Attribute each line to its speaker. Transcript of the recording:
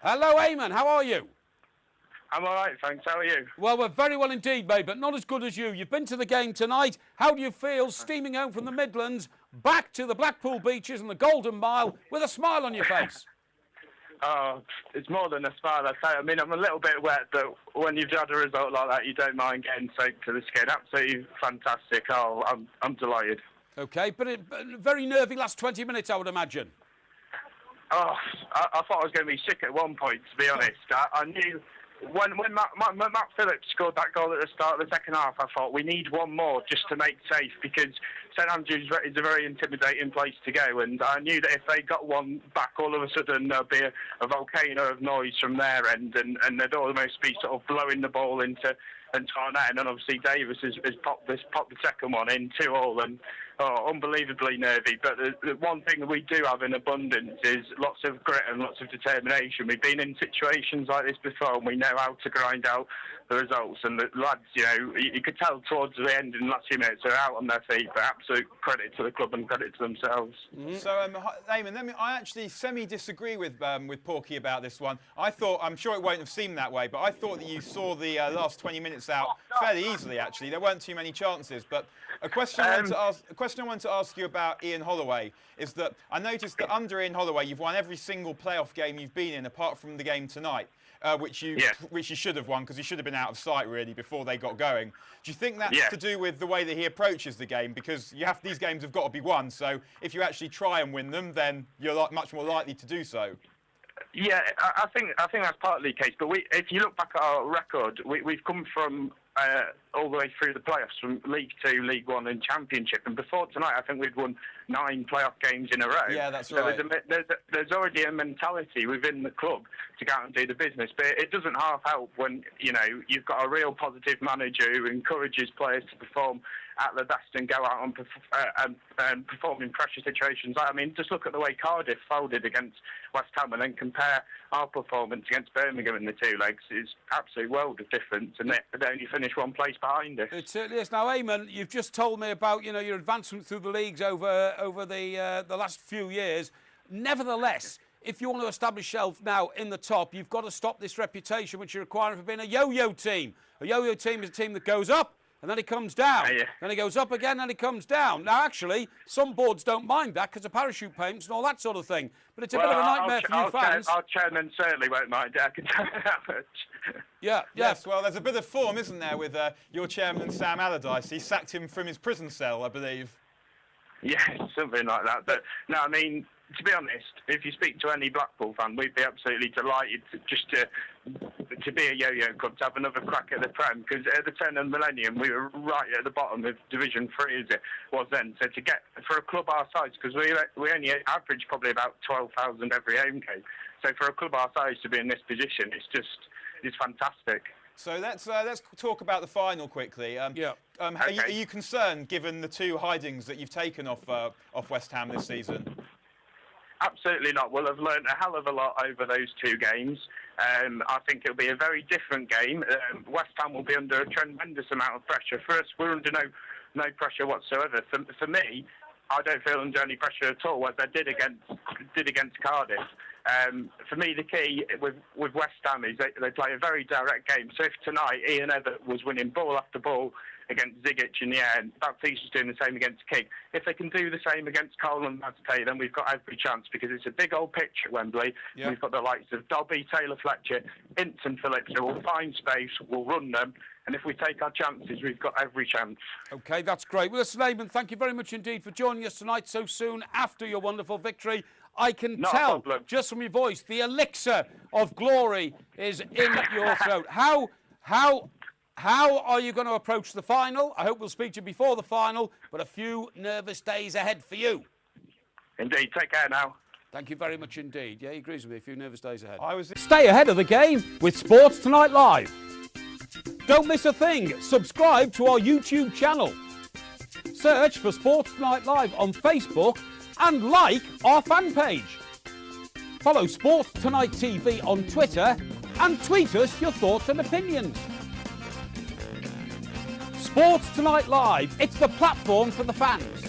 Speaker 1: Hello, Eamonn. How are you?
Speaker 2: I'm all right, thanks. How are you?
Speaker 1: Well, we're very well indeed, mate, but not as good as you. You've been to the game tonight. How do you feel steaming home from the Midlands, back to the Blackpool beaches and the Golden Mile with a smile on your face?
Speaker 2: Oh, it's more than a smile, I say. I mean, I'm a little bit wet, but when you've had a result like that, you don't mind getting soaked to the skin. Absolutely fantastic. Oh, I'm delighted.
Speaker 1: OK, but very nervy last 20 minutes, I would imagine.
Speaker 2: Oh, I thought I was going to be sick at one point, to be honest. I knew when Matt Phillips scored that goal at the start of the second half, I thought we need one more just to make safe, because St Andrews is a very intimidating place to go, and I knew that if they got one back, all of a sudden there'd be a volcano of noise from their end, and they'd almost be sort of blowing the ball into our net, and then obviously Davis has popped the second one in 2-2, and unbelievably nervy. But the one thing that we do have in abundance is lots of grit and lots of determination. We've been in situations like this before, and we know how to grind out the results. And the lads, you could tell towards the end in the last few minutes, they're out on their feet. But absolute credit to the club and credit to themselves.
Speaker 3: Mm-hmm. So, Eamonn, I actually semi-disagree with Porky about this one. I'm sure it won't have seemed that way, but I thought that you saw the last 20 minutes out fairly easily, actually. There weren't too many chances, but a question I wanted to ask you about Ian Holloway is that I noticed that under Ian Holloway, you've won every single playoff game you've been in, apart from the game tonight, which you should have won because you should have been out of sight really before they got going. Do you think that's to do with the way that he approaches the game? Because these games have got to be won. So if you actually try and win them, then you're much more likely to do so.
Speaker 2: Yeah, I think that's partly the case. But if you look back at our record, we've come from all the way through the playoffs, from League 2, League 1 and Championship. And before tonight, I think we'd won 9 playoff games in a row.
Speaker 3: Yeah, that's
Speaker 2: right.
Speaker 3: So
Speaker 2: there's already a mentality within the club to go out and do the business. But it doesn't half help when, you've got a real positive manager who encourages players to perform at their best and go out and perform in pressure situations. I mean, just look at the way Cardiff folded against West Ham and then compare our performance against Birmingham in the 2 legs. It's absolute world of difference, and they only finished one place behind us.
Speaker 1: It certainly is. Now, Eamonn, you've just told me about your advancement through the leagues over the last few years. Nevertheless, if you want to establish yourself now in the top, you've got to stop this reputation which you're acquiring for being a yo-yo team. A yo-yo team is a team that goes up and then it comes down. Then it goes up again and it comes down. Now, actually, some boards don't mind that because of parachute payments and all that sort of thing. But it's a bit of a nightmare for you fans.
Speaker 2: Our chairman certainly won't mind it, I can tell you that much.
Speaker 3: Yes, well, there's a bit of form, isn't there, with your chairman, Sam Allardyce. He sacked him from his prison cell, I believe.
Speaker 2: Yeah, something like that. But, no, I mean, to be honest, if you speak to any Blackpool fan, we'd be absolutely delighted to be a yo-yo club, to have another crack at the Prem, because at the turn of the millennium, we were right at the bottom of Division 3 as it was then. So to get, for a club our size, because we only average probably about 12,000 every home game. So for a club our size to be in this position, it's fantastic.
Speaker 3: So let's talk about the final quickly. Are you concerned, given the 2 hidings that you've taken off West Ham this season?
Speaker 2: Absolutely not. We'll have learned a hell of a lot over those 2 games. I think it'll be a very different game. West Ham will be under a tremendous amount of pressure. For us, we're under no pressure whatsoever. For me, I don't feel under any pressure at all, as I did against Cardiff. For me, the key with West Ham is they play a very direct game. So if tonight Ian Evatt was winning ball after ball against Zigic in the air, and Baptiste was doing the same against King, if they can do the same against Cohen and Matate, then we've got every chance, because it's a big old pitch at Wembley. Yeah. We've got the likes of Dobby, Taylor Fletcher, Ince and Phillips, who will find space, we'll run them, and if we take our chances, we've got every chance. OK, that's great. Well, listen, Eamonn, thank you very much indeed for joining us tonight so soon after your wonderful victory. I can tell just from your voice, the elixir of glory is in your throat. How are you going to approach the final? I hope we'll speak to you before the final, but a few nervous days ahead for you. Indeed. Take care now.
Speaker 1: Thank you very much indeed. Yeah, he agrees with me. A few nervous days ahead.
Speaker 4: Stay ahead of the game with Sports Tonight Live. Don't miss a thing. Subscribe to our YouTube channel. Search for Sports Tonight Live on Facebook and like our fan page. Follow Sports Tonight TV on Twitter and tweet us your thoughts and opinions. Sports Tonight Live, it's the platform for the fans.